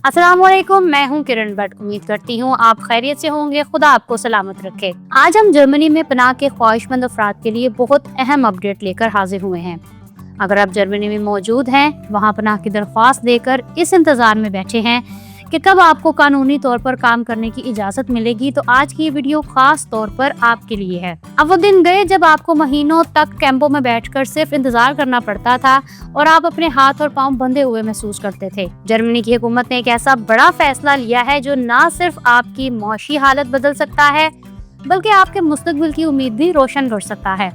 अस्सलाम वालेकुम, मैं हूं किरण भट्ट। उम्मीद करती हूं आप खैरियत से होंगे। खुदा आपको सलामत रखे। आज हम जर्मनी में पनाह के ख्वाहिशमंद अफराद के लिए बहुत अहम अपडेट लेकर हाजिर हुए हैं। अगर आप जर्मनी में मौजूद हैं, वहां पनाह की दरख्वास्त देकर इस इंतजार में बैठे हैं कि कब आपको कानूनी तौर पर काम करने की इजाजत मिलेगी, तो आज की ये वीडियो खास तौर पर आपके लिए है। अब वो दिन गए जब आपको महीनों तक कैंपों में बैठकर सिर्फ इंतजार करना पड़ता था और आप अपने हाथ और पांव बंधे हुए महसूस करते थे। जर्मनी की हुकूमत ने एक ऐसा बड़ा फैसला लिया है जो न सिर्फ आपकी मौशी हालत बदल सकता है, बल्कि आपके मुस्तकबिल की उम्मीद भी रोशन कर सकता है।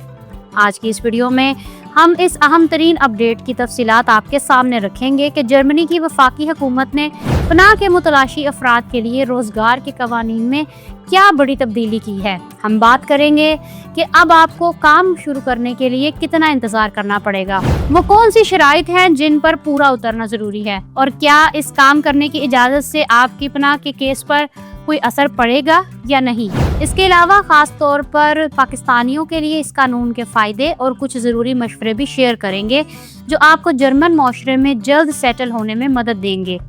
आज की इस वीडियो में हम इस अहम तरीन अपडेट की तफसीलात आपके सामने रखेंगे कि जर्मनी की वफाकी हुकूमत ने पनाह के मुतलाशी अफराद के लिए रोजगार के कवानीन में क्या बड़ी तब्दीली की है। हम बात करेंगे कि अब आपको काम शुरू करने के लिए कितना इंतजार करना पड़ेगा, वो कौन सी शराइत हैं जिन पर पूरा उतरना जरूरी है, और क्या इस काम करने की इजाजत से आपकी पनाह के केस पर कोई असर पड़ेगा या नहीं। इसके अलावा खास तौर पर पाकिस्तानियों के लिए इस कानून के फायदे और कुछ ज़रूरी मशवरे भी शेयर करेंगे जो आपको जर्मन माशरे में जल्द सेटल होने में मदद देंगे।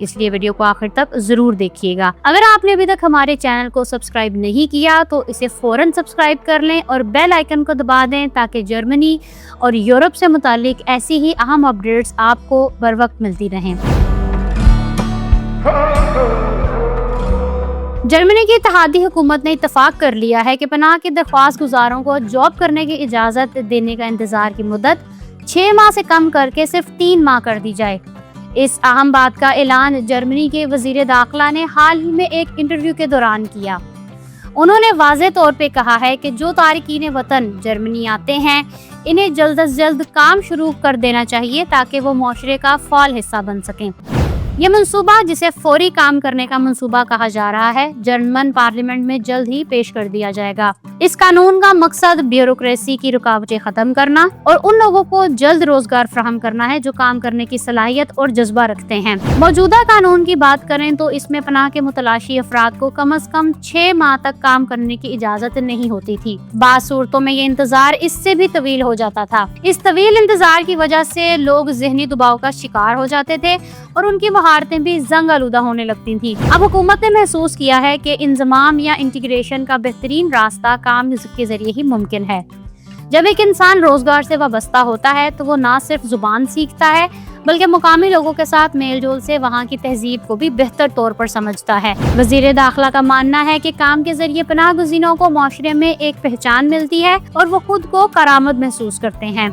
इसलिए वीडियो को आखिर तक जरूर देखिएगा। अगर आपने अभी तक हमारे चैनल को सब्सक्राइब नहीं किया तो इसे फौरन सब्सक्राइब कर लें और बेल आइकन को दबा दें ताकि जर्मनी और यूरोप से मुतालिक ऐसी ही अहम अपडेट्स आपको बर वक्त मिलती रहें। जर्मनी की इत्तेहादी हुकूमत ने इत्तफाक कर लिया है कि पनाह के दरख्वास्त गुजारों को जॉब करने की इजाज़त देने का इंतज़ार की मुद्दत 6 माह से कम करके सिर्फ 3 माह कर दी जाए। इस अहम बात का ऐलान जर्मनी के वज़ीर दाखिला ने हाल ही में एक इंटरव्यू के दौरान किया। उन्होंने वाज़े तौर पे कहा है कि जो तारिकीन वतन जर्मनी आते हैं, इन्हें जल्द अज जल्द काम शुरू कर देना चाहिए ताकि वो माशरे का फ़ाल हिस्सा बन सकें। ये मंसूबा, जिसे फौरी काम करने का मंसूबा कहा जा रहा है, जर्मन पार्लियामेंट में जल्द ही पेश कर दिया जाएगा। इस कानून का मकसद ब्यूरोक्रेसी की रुकावटें खत्म करना और उन लोगों को जल्द रोजगार फराहम करना है जो काम करने की सलाहियत और जज्बा रखते हैं। मौजूदा कानून की बात करें तो इसमें पनाह के मुतलाशी अफराद को कम अज कम 6 माह तक काम करने की इजाजत नहीं होती थी। बाज़ सूरतों में ये इंतजार इससे भी तवील हो जाता था। इस तवील इंतजार की वजह से लोग ज़हनी दबाव का शिकार हो जाते थे और उनकी महारतें भी जंग आलूदा होने लगती थी। अब हुकूमत ने महसूस किया है कि इंजमाम या इंटीग्रेशन का बेहतरीन रास्ता काम के जरिए ही मुमकिन है। जब एक इंसान रोजगार से वाबस्ता होता है तो वो ना सिर्फ जुबान सीखता है बल्कि मुकामी लोगों के साथ मेल जोल से वहाँ की तहजीब को भी बेहतर तौर पर समझता है। वज़ीर दाखिला का मानना है कि काम के जरिए पनाह गुज़ीनों को माशरे में एक पहचान मिलती है और वो खुद को करामत महसूस करते हैं।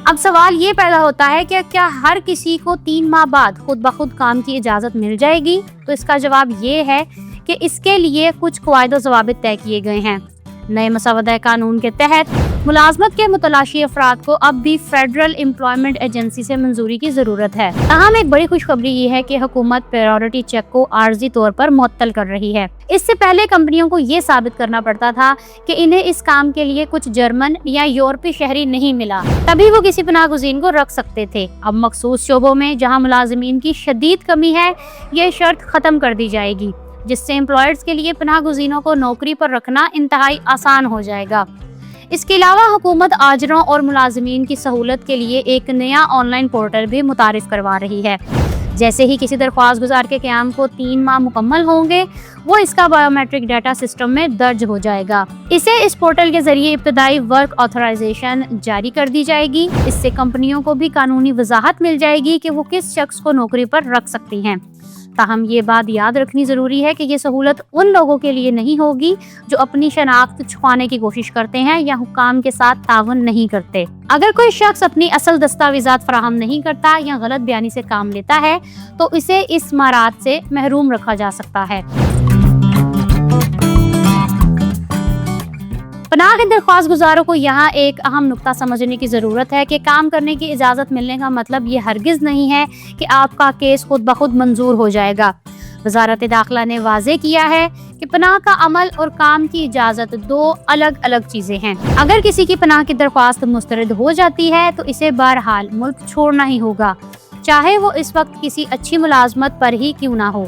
अब सवाल ये पैदा होता है कि क्या हर किसी को 3 माह बाद खुद ब खुद काम की इजाज़त मिल जाएगी? तो इसका जवाब ये है कि इसके लिए कुछ कवायद और ज़वाबित तय किए गए हैं। नए मसवदा कानून के तहत मुलाजमत के मुतलाशी अफराद को अब भी फेडरल एम्प्लॉयमेंट एजेंसी से मंजूरी की ज़रूरत है। ताहम एक बड़ी खुशखबरी ये है कि हुकूमत प्रायोरिटी चेक को आर्जी तौर पर मुअत्तल कर रही है। इससे पहले कंपनियों को ये साबित करना पड़ता था कि इन्हें इस काम के लिए कुछ जर्मन या यूरोपीय शहरी नहीं मिला, तभी वो किसी पनाह गुज़ीन को रख सकते थे। अब मखसूस शोबों में जहाँ मुलाजिमीन की शदीद कमी है, ये शर्त ख़त्म कर दी जाएगी, जिससे एम्प्लॉयर्स के लिए पनाह गुज़ीनों को नौकरी पर रखना इंतहाई आसान हो जाएगा। इसके अलावा हुकूमत आजरों और मुलाजिमीन की सहूलत के लिए एक नया ऑनलाइन पोर्टल भी मुतारिफ करवा रही है। जैसे ही किसी दरख्वास्त गुजार के क़याम को 3 माह मुकम्मल होंगे, वो इसका बायोमेट्रिक डाटा सिस्टम में दर्ज हो जाएगा। इस पोर्टल के जरिए इब्तदाई वर्क ऑथराइजेशन जारी कर दी जाएगी। इससे कंपनियों को भी कानूनी वजाहत मिल जाएगी कि वो किस शख्स को नौकरी पर रख सकती हैं। ताहम ये बात याद रखनी ज़रूरी है कि ये सहूलत उन लोगों के लिए नहीं होगी जो अपनी शनाख्त छुपाने की कोशिश करते हैं या हुक्काम के साथ तावन नहीं करते। अगर कोई शख्स अपनी असल दस्तावेज़ात फराहम नहीं करता या गलत बयानी से काम लेता है तो इसे इस मराद से महरूम रखा जा सकता है। पनाह के दरख्वास्त गुजारों को यहाँ एक अहम नुक्ता समझने की ज़रूरत है कि काम करने की इजाज़त मिलने का मतलब ये हरगिज़ नहीं है कि आपका केस खुद ब खुद मंजूर हो जाएगा। वज़ारत दाखिला ने वाज़े किया है कि पनाह का अमल और काम की इजाज़त 2 अलग अलग चीज़ें हैं। अगर किसी की पनाह की दरख्वास्त मुस्तरद हो जाती है तो इसे बहरहाल मुल्क छोड़ना ही होगा, चाहे वो इस वक्त किसी अच्छी मुलाजमत पर ही क्यों ना हो।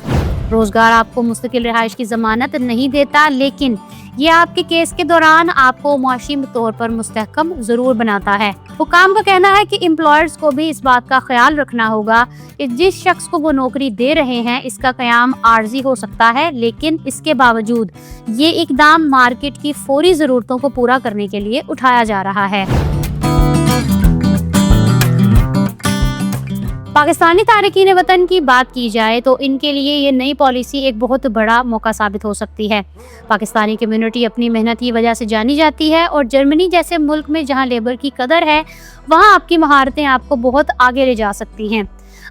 रोजगार आपको मुस्तकिल रिहाइश की जमानत नहीं देता, लेकिन ये आपके केस के दौरान आपको मुआशी तौर पर मुस्तहकम जरूर बनाता है। हुकाम का कहना है कि एम्प्लॉयर्स को भी इस बात का ख्याल रखना होगा कि जिस शख्स को वो नौकरी दे रहे हैं इसका क़याम आर्जी हो सकता है, लेकिन इसके बावजूद ये इकदाम मार्केट की फौरी ज़रूरतों को पूरा करने के लिए उठाया जा रहा है। पाकिस्तानी तारकीन वतन की बात की जाए तो इनके लिए ये नई पॉलिसी एक बहुत बड़ा मौका साबित हो सकती है। पाकिस्तानी कम्युनिटी अपनी मेहनत की वजह से जानी जाती है और जर्मनी जैसे मुल्क में जहां लेबर की कदर है वहां आपकी महारतें आपको बहुत आगे ले जा सकती हैं।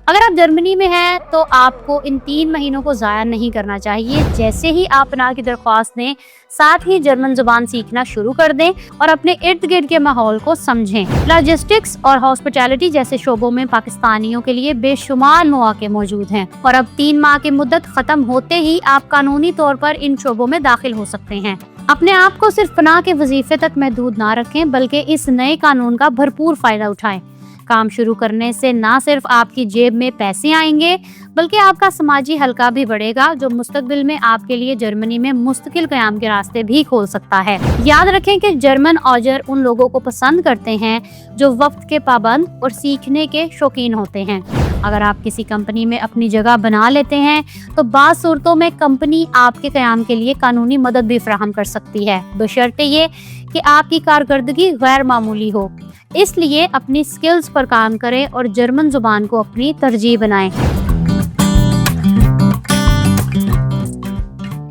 अगर आप जर्मनी में हैं तो आपको इन 3 महीनों को ज़ाया नहीं करना चाहिए। जैसे ही आप पनाह की दरख्वास्त दें, साथ ही जर्मन जुबान सीखना शुरू कर दें और अपने इर्द गिर्द के माहौल को समझें। लॉजिस्टिक्स और हॉस्पिटैलिटी जैसे शोबों में पाकिस्तानियों के लिए बेशुमार मौके मौजूद हैं और अब 3 माह की मुद्दत खत्म होते ही आप कानूनी तौर पर इन शोबों में दाखिल हो सकते हैं। अपने आप को सिर्फ पनाह के वजीफे तक महदूद ना रखें, बल्कि इस नए कानून का भरपूर फायदा उठाएं। काम शुरू करने से ना सिर्फ आपकी जेब में पैसे आएंगे, बल्कि आपका समाजी हल्का भी बढ़ेगा, जो मुस्तकबिल में आपके लिए जर्मनी में मुस्तकिल क़याम के रास्ते भी खोल सकता है। याद रखें कि जर्मन औजर उन लोगों को पसंद करते हैं जो वक्त के पाबंद और सीखने के शौकीन होते हैं। अगर आप किसी कंपनी में अपनी जगह बना लेते हैं तो बाज़ सूरतों में कंपनी आपके क़याम के लिए कानूनी मदद भी फराहम कर सकती है, बशर्ते ये कि आपकी कारकर्दगी गैर मामूली हो। इसलिए अपनी स्किल्स पर काम करें और जर्मन जुबान को अपनी तरजीह बनाएं।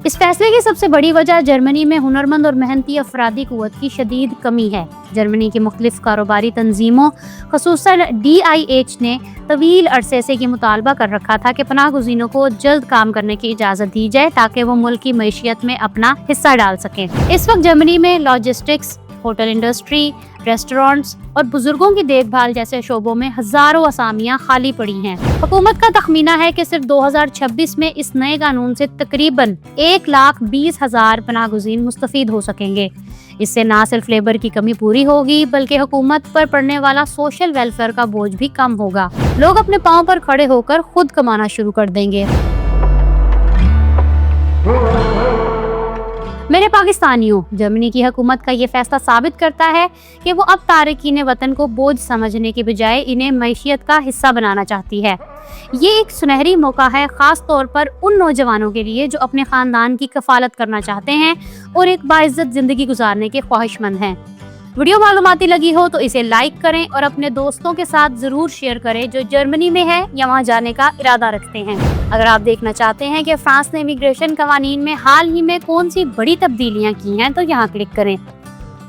इस फैसले की सबसे बड़ी वजह जर्मनी में हुनरमंद और मेहनती अफरादी कुव्वत की शदीद कमी है। जर्मनी की मुख्तलिफ कारोबारी तंजीमों खसूसन DIH ने तवील अरसे से ये मुतालबा कर रखा था कि पनाह गुज़ीनों को जल्द काम करने की इजाज़त दी जाए ताकि वो मुल्क की मईशियत में अपना हिस्सा डाल सकें। इस वक्त जर्मनी में लॉजिस्टिक्स, होटल इंडस्ट्री, रेस्टोरेंट्स और बुजुर्गों की देखभाल जैसे शोबों में हजारों असामियां खाली पड़ी हैं। हुकूमत का तखमीना है कि सिर्फ 2026 में इस नए कानून से तकरीबन 1,20,000 पनाहगुज़ीन मुस्तफीद हो सकेंगे। इससे ना सिर्फ लेबर की कमी पूरी होगी, बल्कि हुकूमत पर पड़ने वाला सोशल वेलफेयर का बोझ भी कम होगा। लोग अपने पाँव पर खड़े होकर खुद कमाना शुरू कर देंगे। मेरे पाकिस्तानियों, जर्मनी की हुकूमत का ये फैसला साबित करता है कि वो अब तारकीन वतन को बोझ समझने के बजाय इन्हें मैशियत का हिस्सा बनाना चाहती है। ये एक सुनहरी मौका है, खास तौर पर उन नौजवानों के लिए जो अपने खानदान की कफालत करना चाहते हैं और एक बाइज्जत जिंदगी गुजारने के ख्वाहिशमंद हैं। वीडियो मालूमाती लगी हो तो इसे लाइक करें और अपने दोस्तों के साथ जरूर शेयर करें जो जर्मनी में है या वहां जाने का इरादा रखते हैं। अगर आप देखना चाहते हैं कि फ्रांस ने इमिग्रेशन कवानीन में हाल ही में कौन सी बड़ी तब्दीलियां की हैं तो यहाँ क्लिक करें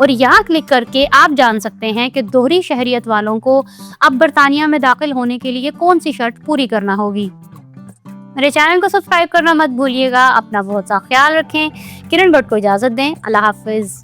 और यहाँ क्लिक करके आप जान सकते हैं कि दोहरी शहरियत वालों को अब बरतानिया में दाखिल होने के लिए कौन सी शर्त पूरी करना होगी। मेरे चैनल को सब्सक्राइब करना मत भूलिएगा। अपना बहुत सा ख्याल रखें। किरण भट्ट को इजाज़त दें। अल्लाह हाफिज़।